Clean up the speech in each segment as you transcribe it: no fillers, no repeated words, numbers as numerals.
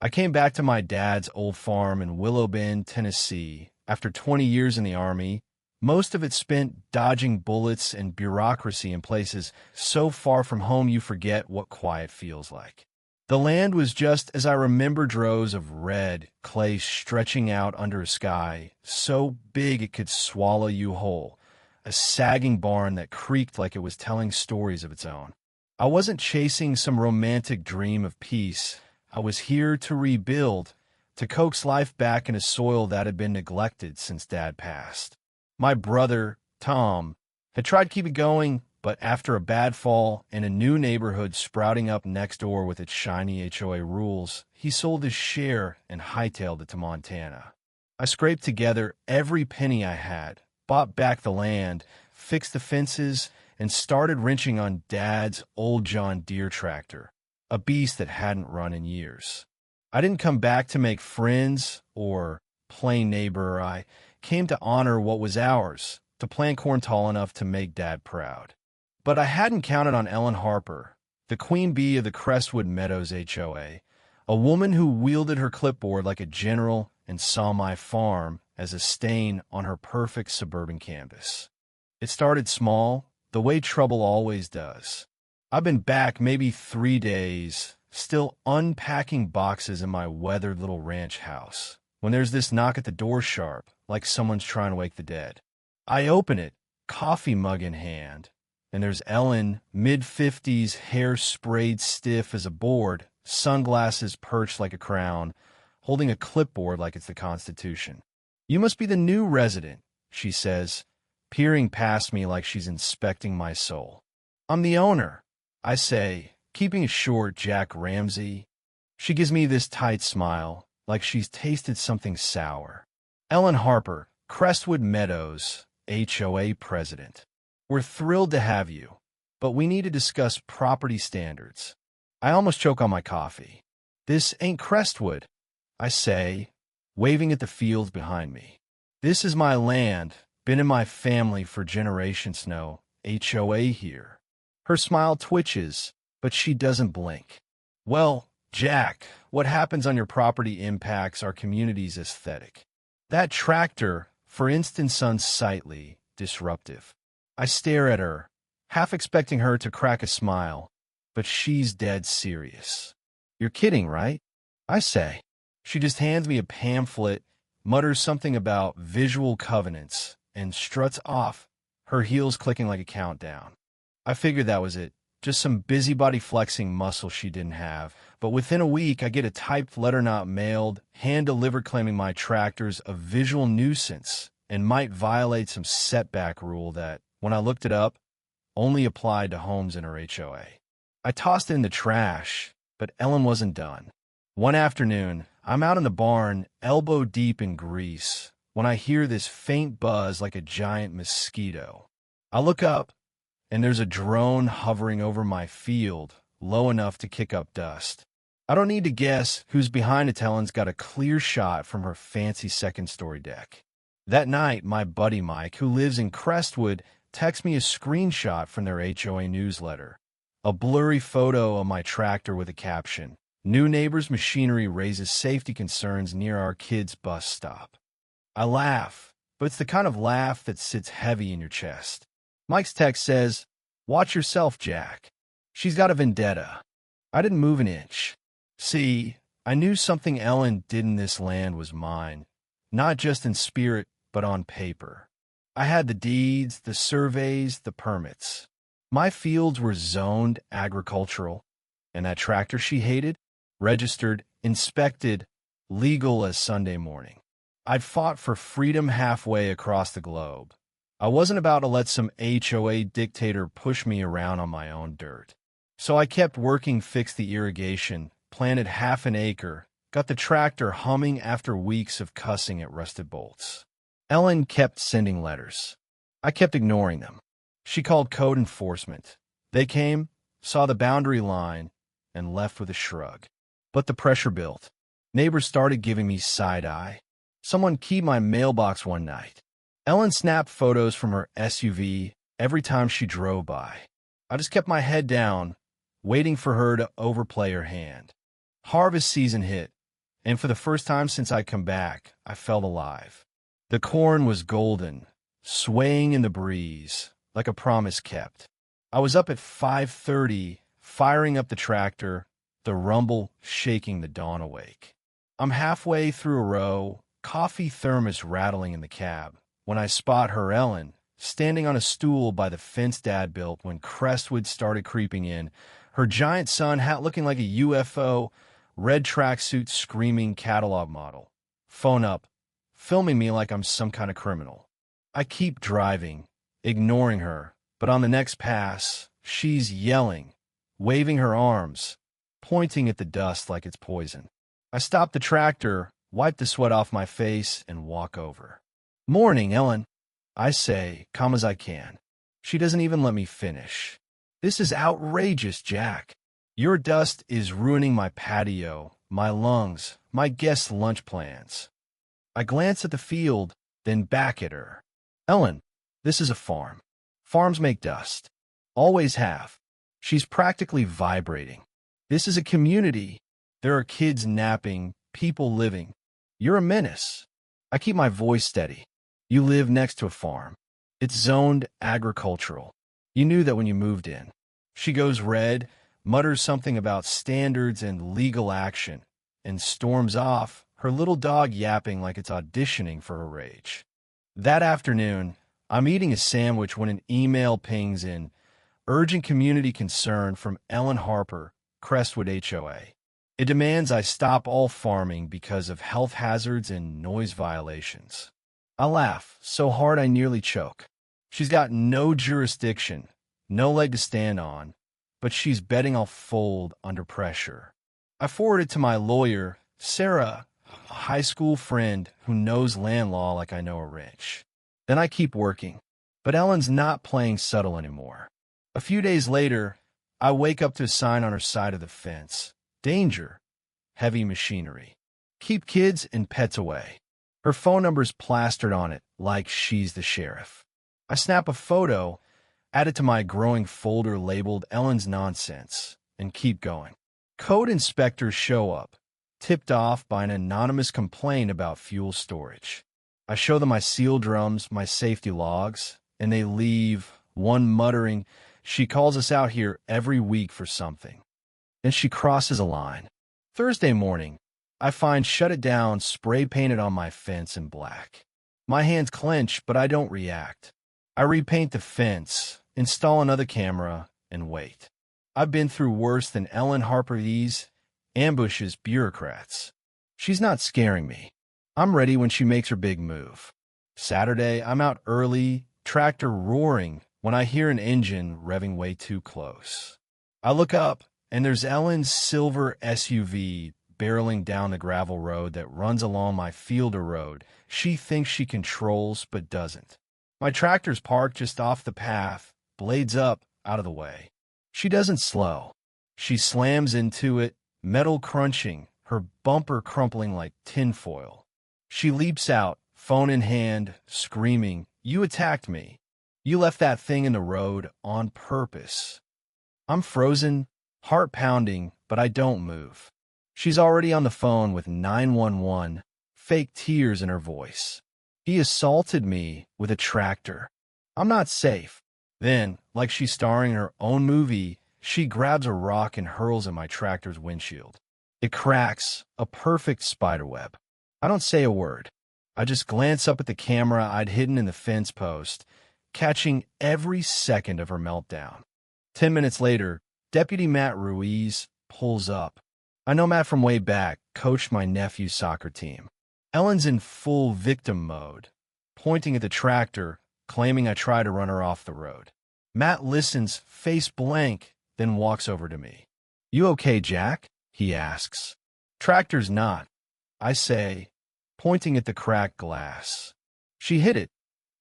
I came back to my dad's old farm in Willow Bend, Tennessee, after 20 years in the Army, most of it spent dodging bullets and bureaucracy in places so far from home you forget what quiet feels like. The land was just as I remembered, rows of red clay stretching out under a sky so big it could swallow you whole, a sagging barn that creaked like it was telling stories of its own. I wasn't chasing some romantic dream of peace. I was here to rebuild, to coax life back in a soil that had been neglected since Dad passed. My brother, Tom, had tried to keep it going, but after a bad fall and a new neighborhood sprouting up next door with its shiny HOA rules, he sold his share and hightailed it to Montana. I scraped together every penny I had, bought back the land, fixed the fences, and started wrenching on Dad's old John Deere tractor, a beast that hadn't run in years. I didn't come back to make friends or play neighbor. I came to honor what was ours, to plant corn tall enough to make Dad proud. But I hadn't counted on Ellen Harper, the queen bee of the Crestwood Meadows HOA, a woman who wielded her clipboard like a general and saw my farm as a stain on her perfect suburban canvas. It started small, the way trouble always does. I've been back maybe 3 days, still unpacking boxes in my weathered little ranch house, when there's this knock at the door sharp, like someone's trying to wake the dead. I open it, coffee mug in hand, and there's Ellen, mid-50s, hair sprayed stiff as a board, sunglasses perched like a crown, holding a clipboard like it's the Constitution. "You must be the new resident," she says, peering past me like she's inspecting my soul. "I'm the owner," I say, keeping it short, Jack Ramsey. She gives me this tight smile, like she's tasted something sour. "Ellen Harper, Crestwood Meadows, HOA president. We're thrilled to have you, but we need to discuss property standards." I almost choke on my coffee. "This ain't Crestwood," I say, waving at the fields behind me. "This is my land, been in my family for generations now, HOA here." Her smile twitches, but she doesn't blink. "Well, Jack, what happens on your property impacts our community's aesthetic. That tractor, for instance, unsightly, disruptive." I stare at her, half expecting her to crack a smile, but she's dead serious. "You're kidding, right?" I say. She just hands me a pamphlet, mutters something about visual covenants, and struts off, her heels clicking like a countdown. I figured that was it, just some busybody flexing muscle she didn't have. But within a week, I get a typed letter not mailed, hand-delivered claiming my tractor's a visual nuisance and might violate some setback rule that, when I looked it up, only applied to homes in her HOA. I tossed it in the trash, but Ellen wasn't done. One afternoon, I'm out in the barn, elbow deep in grease, when I hear this faint buzz like a giant mosquito. I look up, and there's a drone hovering over my field, low enough to kick up dust. I don't need to guess who's behind it. Ellen's got a clear shot from her fancy second-story deck. That night, my buddy Mike, who lives in Crestwood, texts me a screenshot from their HOA newsletter. A blurry photo of my tractor with a caption, "New neighbor's machinery raises safety concerns near our kids' bus stop." I laugh, but it's the kind of laugh that sits heavy in your chest. Mike's text says, "Watch yourself, Jack. She's got a vendetta." I didn't move an inch. See, I knew something Ellen did in this land was mine, not just in spirit, but on paper. I had the deeds, the surveys, the permits. My fields were zoned agricultural, and that tractor she hated, registered, inspected, legal as Sunday morning. I'd fought for freedom halfway across the globe. I wasn't about to let some HOA dictator push me around on my own dirt. So I kept working, fixed the irrigation, planted half an acre, got the tractor humming after weeks of cussing at rusted bolts. Ellen kept sending letters. I kept ignoring them. She called code enforcement. They came, saw the boundary line, and left with a shrug. But the pressure built. Neighbors started giving me side-eye. Someone keyed my mailbox one night. Ellen snapped photos from her SUV every time she drove by. I just kept my head down, waiting for her to overplay her hand. Harvest season hit, and for the first time since I come back, I felt alive. The corn was golden, swaying in the breeze, like a promise kept. I was up at 5:30, firing up the tractor, the rumble shaking the dawn awake. I'm halfway through a row, coffee thermos rattling in the cab, when I spot her Ellen, standing on a stool by the fence Dad built when Crestwood started creeping in, her giant sun hat looking like a UFO, red tracksuit screaming catalog model. Phone up, filming me like I'm some kind of criminal. I keep driving, ignoring her, but on the next pass, she's yelling, waving her arms, pointing at the dust like it's poison. I stop the tractor, wipe the sweat off my face, and walk over. "Morning, Ellen," I say, calm as I can. She doesn't even let me finish. "This is outrageous, Jack. Your dust is ruining my patio, my lungs, my guest lunch plans." I glance at the field, then back at her. "Ellen, this is a farm. Farms make dust. Always have." She's practically vibrating. "This is a community. There are kids napping, people living. You're a menace." I keep my voice steady. "You live next to a farm. It's zoned agricultural. You knew that when you moved in." She goes red, mutters something about standards and legal action, and storms off, her little dog yapping like it's auditioning for her rage. That afternoon, I'm eating a sandwich when an email pings in, urgent community concern from Ellen Harper, Crestwood HOA. It demands I stop all farming because of health hazards and noise violations. I laugh so hard I nearly choke. She's got no jurisdiction, no leg to stand on, but she's betting I'll fold under pressure. I forward it to my lawyer, Sarah, a high school friend who knows land law like I know a wrench. Then I keep working, but Ellen's not playing subtle anymore. A few days later, I wake up to a sign on her side of the fence. "Danger. Heavy machinery. Keep kids and pets away." Her phone number's plastered on it like she's the sheriff. I snap a photo, add it to my growing folder labeled Ellen's Nonsense, and keep going. Code inspectors show up, tipped off by an anonymous complaint about fuel storage. I show them my seal drums, my safety logs, and they leave, one muttering, "She calls us out here every week for something." Then she crosses a line. Thursday morning, I find "Shut It Down" spray painted on my fence in black. My hands clench, but I don't react. I repaint the fence, install another camera, and wait. I've been through worse than Ellen Harper ambushes bureaucrats. She's not scaring me. I'm ready when she makes her big move. Saturday, I'm out early, tractor roaring, when I hear an engine revving way too close. I look up, and there's Ellen's silver SUV barreling down the gravel road that runs along my fielder road she thinks she controls but doesn't. My tractor's parked just off the path, blades up, out of the way. She doesn't slow. She slams into it, metal crunching, her bumper crumpling like tinfoil. She leaps out, phone in hand, screaming, "You attacked me. You left that thing in the road on purpose." I'm frozen, heart pounding, but I don't move. She's already on the phone with 911, fake tears in her voice. "He assaulted me with a tractor. I'm not safe." Then, like she's starring in her own movie, she grabs a rock and hurls at my tractor's windshield. It cracks, a perfect spiderweb. I don't say a word. I just glance up at the camera I'd hidden in the fence post, catching every second of her meltdown. 10 minutes later, Deputy Matt Ruiz pulls up. I know Matt from way back, coached my nephew's soccer team. Ellen's in full victim mode, pointing at the tractor, claiming I tried to run her off the road. Matt listens, face blank, then walks over to me. "You okay, Jack?" he asks. "Tractor's not," I say, pointing at the cracked glass. "She hit it,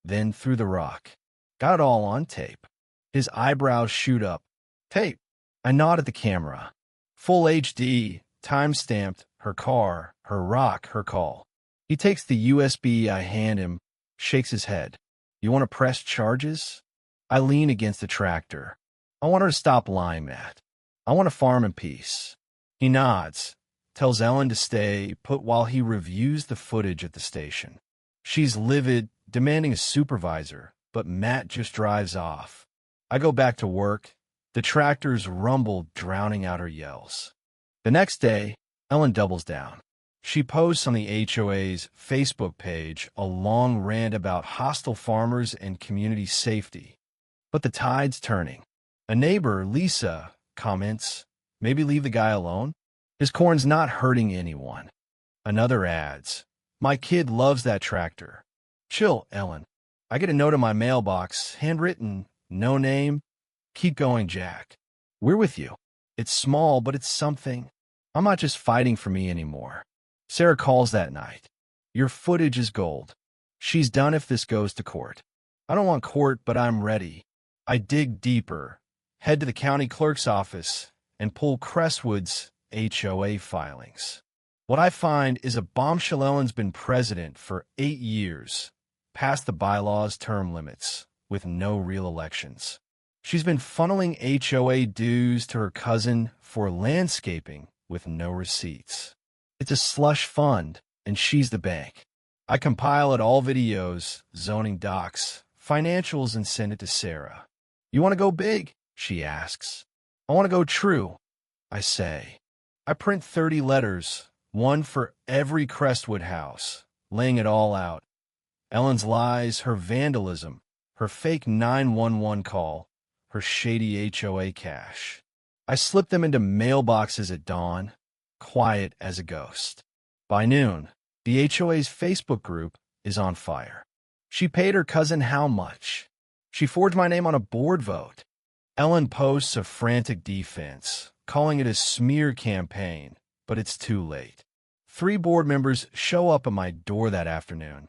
then threw the rock. Got it all on tape." His eyebrows shoot up. "Tape?" I nod at the camera. Full HD, time-stamped, her car, her rock, her call. He takes the USB I hand him, shakes his head. "You want to press charges?" I lean against the tractor. "I want her to stop lying, Matt. I want to farm in peace." He nods, tells Ellen to stay put while he reviews the footage at the station. She's livid, demanding a supervisor, but Matt just drives off. I go back to work. The tractor's rumble drowning out her yells. The next day, Ellen doubles down. She posts on the HOA's Facebook page a long rant about hostile farmers and community safety. But the tide's turning. A neighbor, Lisa, comments, "Maybe leave the guy alone? His corn's not hurting anyone." Another adds, "My kid loves that tractor." "Chill, Ellen." I get a note in my mailbox, handwritten, no name. "Keep going, Jack. We're with you. It's small, but it's something. I'm not just fighting for me anymore." Sarah calls that night. "Your footage is gold. She's done if this goes to court." I don't want court, but I'm ready. I dig deeper, head to the county clerk's office, and pull Crestwood's HOA filings. What I find is a bombshell. Ellen's been president for 8 years, past the bylaws' term limits, with no real elections. She's been funneling HOA dues to her cousin for landscaping with no receipts. It's a slush fund, and she's the bank. I compile it all: videos, zoning docs, financials, and send it to Sarah. "You want to go big?" she asks. "I want to go true," I say. I print 30 letters, one for every Crestwood house, laying it all out. Ellen's lies, her vandalism, her fake 911 call, her shady HOA cash. I slip them into mailboxes at dawn, quiet as a ghost. By noon, the HOA's Facebook group is on fire. She paid her cousin how much? She forged my name on a board vote. Ellen posts a frantic defense, calling it a smear campaign, but it's too late. 3 board members show up at my door that afternoon,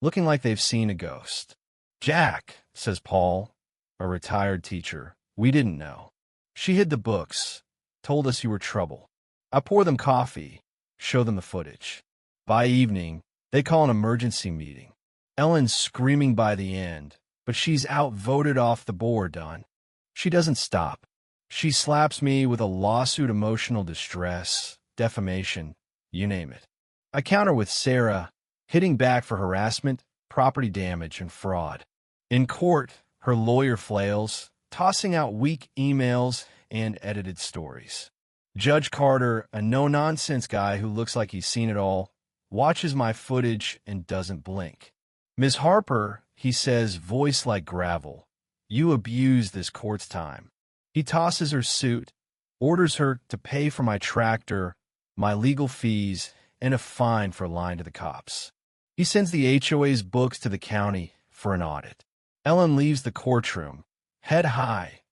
looking like they've seen a ghost. "Jack," says Paul, a retired teacher, "we didn't know. She hid the books, told us you were trouble." I pour them coffee, show them the footage. By evening, they call an emergency meeting. Ellen's screaming by the end, but she's outvoted off the board, Don. She doesn't stop. She slaps me with a lawsuit, emotional distress, defamation, you name it. I counter with Sarah, hitting back for harassment, property damage, and fraud. In court, her lawyer flails, tossing out weak emails and edited stories. Judge Carter, a no-nonsense guy who looks like he's seen it all, watches my footage and doesn't blink. "Ms. Harper," he says, voice like gravel, "you abused this court's time." He tosses her suit, orders her to pay for my tractor, my legal fees, and a fine for lying to the cops. He sends the HOA's books to the county for an audit. Ellen leaves the courtroom, head high,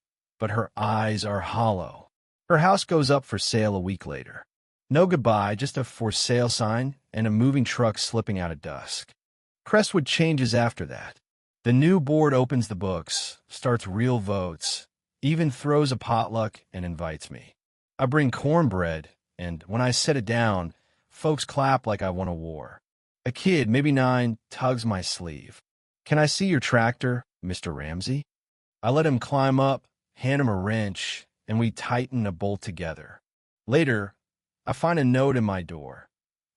but her eyes are hollow. Her house goes up for sale a week later. No goodbye, just a for sale sign and a moving truck slipping out at dusk. Crestwood changes after that. The new board opens the books, starts real votes, even throws a potluck and invites me. I bring cornbread, and when I set it down, folks clap like I won a war. A kid, maybe 9, tugs my sleeve. "Can I see your tractor, Mr. Ramsey?" I let him climb up, hand him a wrench, and we tighten a bolt together. Later, I find a note in my door.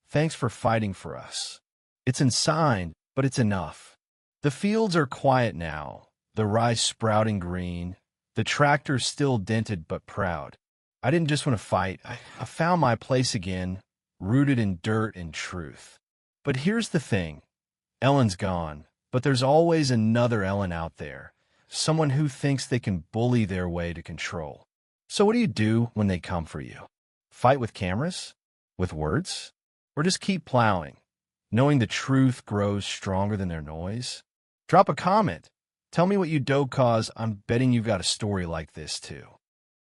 "Thanks for fighting for us." It's unsigned, but it's enough. The fields are quiet now, the rice sprouting green, the tractor still dented but proud. I didn't just want to fight. I found my place again, rooted in dirt and truth. But here's the thing. Ellen's gone, but there's always another Ellen out there, someone who thinks they can bully their way to control. So what do you do when they come for you? Fight with cameras? With words? Or just keep plowing, knowing the truth grows stronger than their noise? Drop a comment. Tell me what you do, cause I'm betting you've got a story like this too.